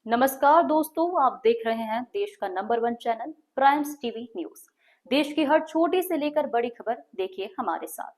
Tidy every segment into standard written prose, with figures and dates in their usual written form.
नमस्कार दोस्तों, आप देख रहे हैं देश का number 1 channel primes TV news. देश की हर छोटी से लेकर बड़ी खबर देखिए हमारे साथ।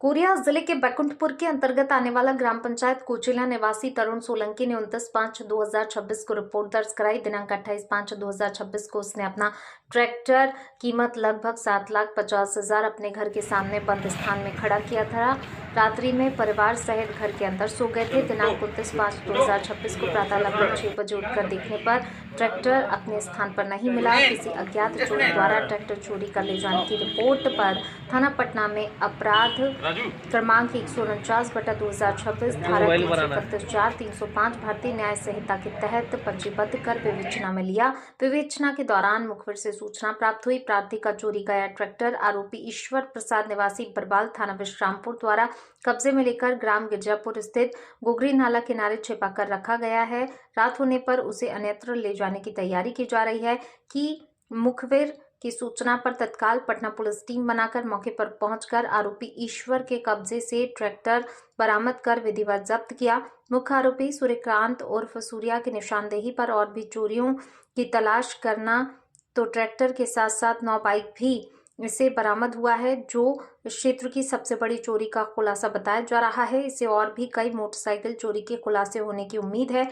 कोरिया जिले के बैकुंठपुर के अंतर्गत आने वाला ग्राम पंचायत कोचिला निवासी तरुण सोलंकी ने 29/5/2026 को रिपोर्ट दर्ज कराई। दिनांक 28/5/2026 को उसने अपना ट्रैक्टर कीमत लगभग 7,50,000 अपने घर के सामने बंद स्थान में खड़ा किया था। रात्रि में परिवार सहित घर के अंदर सो गए थे। दिनांक 29/5/2026 को प्रातः लगभग 6 बजे उठकर देखने पर ट्रैक्टर अपने स्थान पर नहीं मिला। किसी अज्ञात चोर द्वारा ट्रैक्टर चोरी कर ले जाने की रिपोर्ट पर थाना पटना में अपराध क्रमांक 149/2026 धारा 331(4) 305 भारतीय न्याय संहिता के तहत पंजीबद्ध कर विवेचना में लिया। विवेचना के दौरान मुखबिर से सूचना प्राप्त हुई। प्रार्थी का चोरी गया ट्रैक्टर आरोपी ईश्वर प्रसाद निवासी बरबाल थाना विश्रामपुर द्वारा कब्जे में लेकर ग्राम गिरजापुर स्थित गोगरी नाला किनारे छिपाकर रखा गया है। रात होने पर उसे अन्यत्र ले जाने की तैयारी की जा रही है कि मुखबिर की सूचना पर तत्काल पटना पुलिस टीम बनाकर मौके पर पहुंचकर आरोपी ईश्वर के कब्जे से ट्रैक्टर बरामद कर विधिवत जब्त किया। मुख्य आरोपी सूर्यकांत उर्फ सूर्या की निशानदेही पर और भी चोरियों की तलाश करना तो ट्रैक्टर के साथ साथ 9 बाइक भी इसे बरामद हुआ है, जो क्षेत्र की सबसे बड़ी चोरी का खुलासा बताया जा रहा है। इसे और भी कई मोटरसाइकिल चोरी के खुलासे होने की उम्मीद है।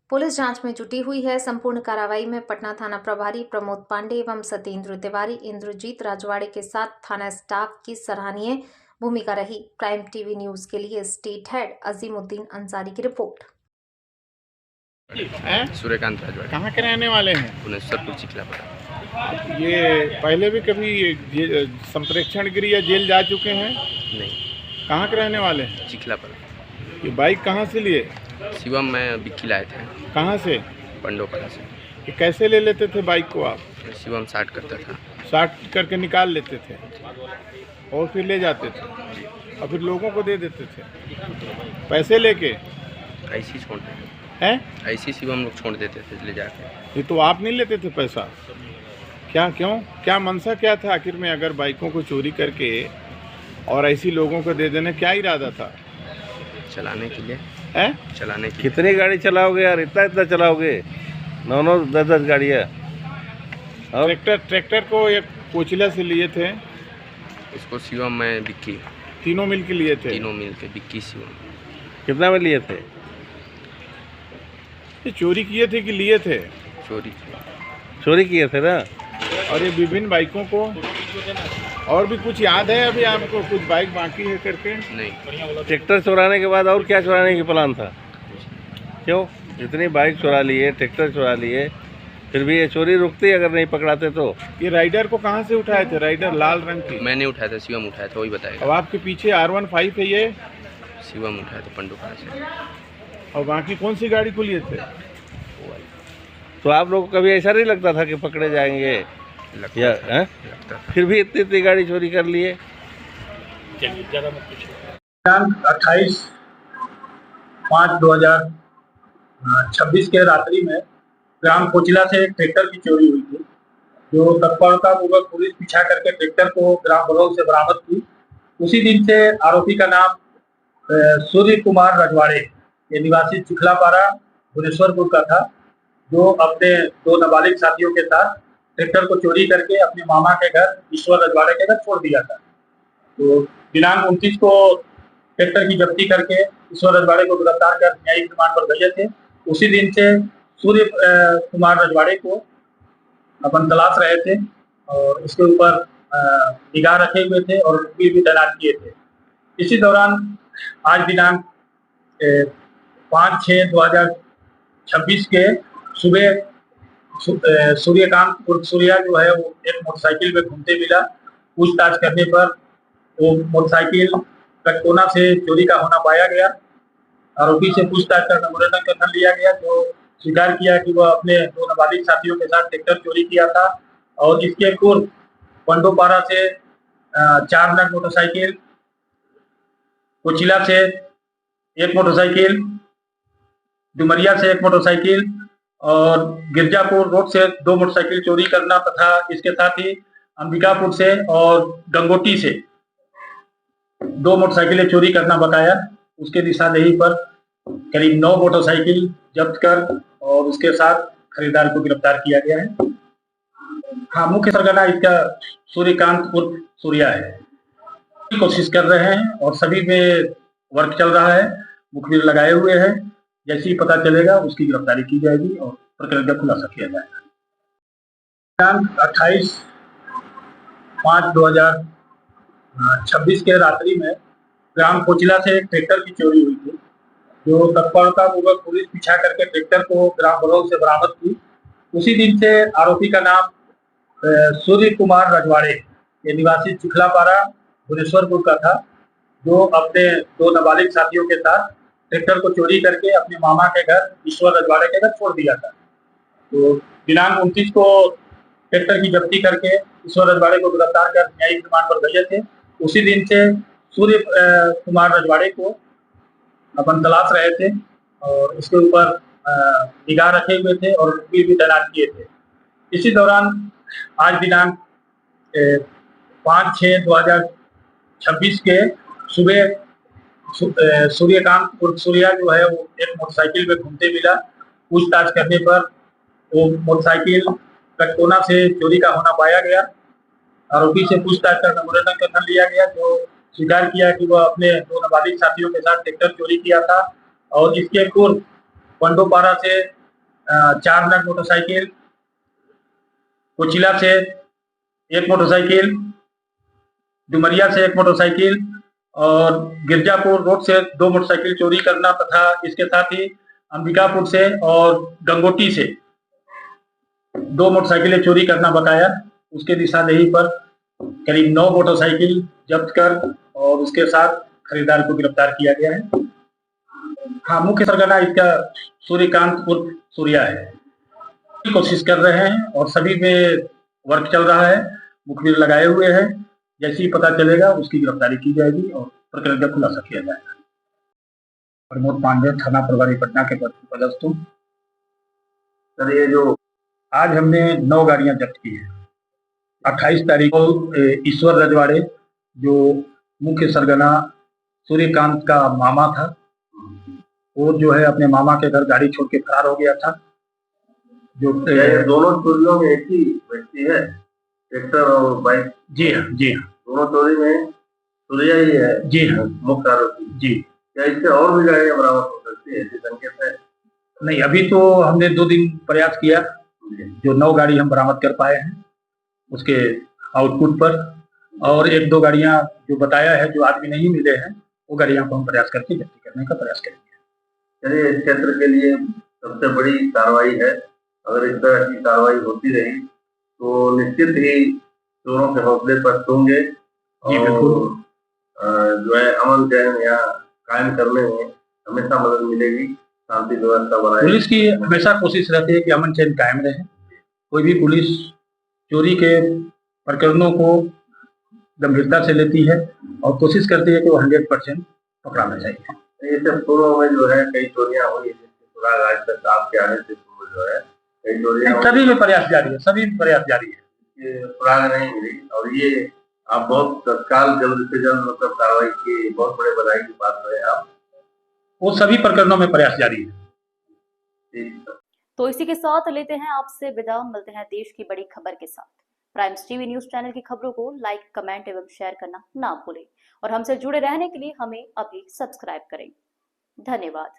पुलिस जांच में जुटी हुई है। संपूर्ण कार्रवाई में पटना थाना प्रभारी प्रमोद पांडे एवं सत्येंद्र तिवारी, इंद्रजीत राजवाड़े के साथ थाना स्टाफ की सराहनीय भूमिका रही। प्राइम टीवी न्यूज के लिए स्टेट हेड अजीमुद्दीन अंसारी की रिपोर्ट। सूर्यकांत राजवाड़े कहाँ के रहने वाले हैं? पुनेश्वरपुर चिखलापड़ा। ये पहले भी कभी संप्रेक्षण गिरी या जेल जा चुके हैं? नहीं। कहाँ के रहने वाले हैं? चिखलापड़ा। ये बाइक कहाँ से लिए? शिवम में बिक्की लाए थे। कहाँ से? पंडोपरा से। ये कैसे ले लेते थे बाइक को आप? शिवम 60 करता था। 60 करके निकाल लेते थे और फिर ले जाते थे और फिर लोगों को दे देते थे पैसे लेके? ऐसी छोड़ते हैं? ऐसी शिवम लोग छोड़ देते थे ले जाके। ये तो आप नहीं लेते थे पैसा? क्या क्यों? क्या मनसा क्या था आखिर में? अगर बाइकों को चोरी करके और ऐसी लोगों को दे देने क्या इरादा था? चलाने के लिए है? चलाने के कितनी गाड़ी चलाओगे यार? इतना चलाओगे? 9 10 गाड़ियाँ। ट्रैक्टर को एक कोचिला से लिए थे। उसको शिवम में बिक्की तीनों मिल के लिए थे? तीनों मिल के बिक्की शिवम। कितना में लिए थे? ये चोरी किए थे कि लिए थे? चोरी किए थे ना। और ये विभिन्न बाइकों को और भी कुछ याद है अभी आपको? कुछ बाइक बाकी है करके? नहीं। ट्रैक्टर चुराने के बाद और क्या चुराने की प्लान था? क्यों इतनी बाइक चुरा लिए, ट्रैक्टर चुरा लिए, फिर भी ये चोरी रुकती अगर नहीं पकड़ाते तो? ये राइडर को कहाँ से उठाए थे? राइडर लाल रंग की? मैंने उठाया था, शिवम उठाया था, वही बताएगा। अब आपके पीछे R15 है ये? शिवम उठाया था पंडोपरा से। और बाकी कौन सी गाड़ी को लिए थे? तो आप लोग को कभी ऐसा नहीं लगता था कि पकड़े जाएंगे? लगता था। फिर भी इतनी गाड़ी चोरी कर लिए। 28/5/2026 के रात्रि में ग्राम कोचिला से एक ट्रैक्टर की चोरी हुई थी, जो तत्परतापूर्वक पुलिस पीछा करके ट्रैक्टर को ग्राम बलौल से बरामद की। उसी दिन से आरोपी का नाम सूर्य कुमार रजवाड़े, ये निवासी चिखलापारा भुवनेश्वरपुर का था, जो अपने 2 नाबालिग साथियों के साथ ट्रैक्टर को चोरी करके अपने मामा के घर ईश्वर रजवाड़े के घर छोड़ दिया था। तो दिनांक 29 को ट्रैक्टर की जब्ती करके ईश्वर रजवाड़े को गिरफ्तार कर न्यायिक रिमांड पर भेजे थे। उसी दिन से सूर्य कुमार रजवाड़े को अपन तलाश रहे थे और उसके ऊपर निगाह रखे हुए थे और भी तैनात किए थे। इसी दौरान आज दिनांक 5/6/2026 के सुबह सूर्यकांत उर्फ सूर्या जो है वो एक मोटरसाइकिल में घूमते मिला। पूछताछ करने पर वो मोटरसाइकिल कटकोना से चोरी का होना पाया गया। आरोपी से पूछताछ कर नमूनाकरण करना लिया गया, तो स्वीकार किया कि वह अपने 2 नाबालिग साथियों के साथ ट्रैक्टर चोरी किया था और इसके पूर्व पंडोपारा से 4 नग मोटरसाइकिल, कोचिला से 1 मोटरसाइकिल, डुमरिया से 1 मोटरसाइकिल और गिरजापुर रोड से 2 मोटरसाइकिल चोरी करना तथा इसके साथ ही अंबिकापुर से और गंगोटी से 2 मोटरसाइकिलें चोरी करना बताया। उसके निशानदेही पर करीब 9 मोटरसाइकिल जब्त कर और उसके साथ खरीदार को गिरफ्तार किया गया है। हाँ, मुख्य सरगना इसका सूर्यकांत उर्फ सूर्या है। कोशिश कर रहे हैं और सभी में वर्क चल रहा है, मुखबिर लगाए हुए हैं। जैसे ही पता चलेगा उसकी गिरफ्तारी की जाएगी और प्रकरण का खुलासा किया जाएगा। 28/5/2026 के रात्रि में ग्राम कोचिला से एक ट्रैक्टर की चोरी हुई थी, जो तत्परतापूर्वक पुलिस पीछा करके ट्रैक्टर को ग्राम बलौल से बरामद की। उसी दिन से आरोपी का नाम सूर्य कुमार रजवाड़े, ये निवासी चिखलापारा भुवनेश्वरपुर का था, जो अपने 2 नाबालिग साथियों के साथ ट्रैक्टर को चोरी करके अपने मामा के घर ईश्वर रजवाड़े के घर छोड़ दिया था। तो दिनांक 29 को ट्रैक्टर की जब्ती करके ईश्वर रजवाड़े को गिरफ्तार कर न्यायिक रिमांड पर भेजे थे। उसी दिन से सूर्य कुमार रजवाड़े को अपन तलाश रहे थे और इसके ऊपर निगाह रखे हुए थे और भी तैनात किए थे। इसी दौरान आज दिनांक 5/6/2026 के सुबह सूर्यकांत उर्फ सूर्या जो है वो एक मोटरसाइकिल में घूमते मिला। पूछताछ करने पर वो मोटरसाइकिल कटकोना से चोरी का होना पाया गया। आरोपी से पूछताछ कर मेमोरेंडम करना लिया गया, जो स्वीकार किया कि वह अपने 2 नाबालिग साथियों के साथ ट्रैक्टर चोरी किया था और इसके पूर्व पंडोपारा से 4 नग मोटरसाइकिल, कोचिला से 1 मोटरसाइकिल, डुमरिया से 1 मोटरसाइकिल और गिरजापुर रोड से 2 मोटरसाइकिल चोरी करना तथा इसके साथ ही अंबिकापुर से और गंगोटी से 2 मोटरसाइकिलें चोरी करना बताया। उसके निशानदेही पर करीब 9 मोटरसाइकिल जब्त कर और उसके साथ खरीदार को गिरफ्तार किया गया है। हाँ, मुख्य सरगना इसका सूर्यकांत उर्फ सूर्या है। कोशिश कर रहे हैं और सभी में वर्क चल रहा है, मुखबिर लगाए हुए हैं। जैसे ही पता चलेगा उसकी गिरफ्तारी की जाएगी और प्रकरण का खुलासा किया जाएगा। प्रमोद पांडे, थाना प्रभारी पटना के पदस्थ हूँ। सर, ये जो आज हमने 9 गाड़ियां जब्त की हैं। 28 तारीख को ईश्वर रजवाड़े, जो मुख्य सरगना सूर्यकांत का मामा था, वो जो है अपने मामा के घर गाड़ी छोड़ के फरार हो गया था। जो दोनों चोरियों में एक ही व्यक्ति है, ट्रैक्टर और बाइक? जी हाँ, जी हाँ, दोनों चोरी में सूर्या ही है? जी हाँ, मुख्य आरोपी। जी। क्या इससे और भी गाड़ियां बरामद हो सकती है, ऐसे संकेत है? नहीं, अभी तो हमने 2 दिन प्रयास किया, जो 9 गाड़ी हम बरामद कर पाए हैं उसके आउटपुट पर, और 1-2 गाड़ियां जो बताया है जो आदमी नहीं मिले हैं, वो गाड़ियां को हम प्रयास करके जब्ती करने का प्रयास करेंगे। चलिए, इस क्षेत्र के लिए सबसे बड़ी कार्रवाई है। अगर इस तरह की कार्रवाई होती रही तो निश्चित ही चोरों के हौसले पर होंगे और जो है अमन चैन यहाँ कायम करने में हमेशा मदद मिलेगी। शांति व्यवस्था बनाए। पुलिस की हमेशा कोशिश रहती है कि अमन चैन कायम रहे। कोई भी पुलिस चोरी के प्रकरणों को गंभीरता से लेती है और कोशिश करती है कि वो 100% पकड़ाना चाहिए। ये सब पूर्व में जो है कई चोरियां हुई, जिसके सुराग आज तक आपके आने से पूर्व जो है कई चोरियां, सभी में प्रयास जारी है, सभी में प्रयास जारी है। ये सुराग नहीं मिली और ये आप बहुत तत्काल जल्द से जल्द मतलब कार्रवाई की, बहुत बड़े बधाई की बात है। आप वो सभी प्रकरणों में प्रयास जारी है। तो इसी के साथ लेते हैं आपसे विदा, मिलते हैं देश की बड़ी खबर के साथ। प्राइम्स टीवी न्यूज चैनल की खबरों को लाइक, कमेंट एवं शेयर करना ना भूलें और हमसे जुड़े रहने के लिए हमें अभी सब्सक्राइब करें। धन्यवाद।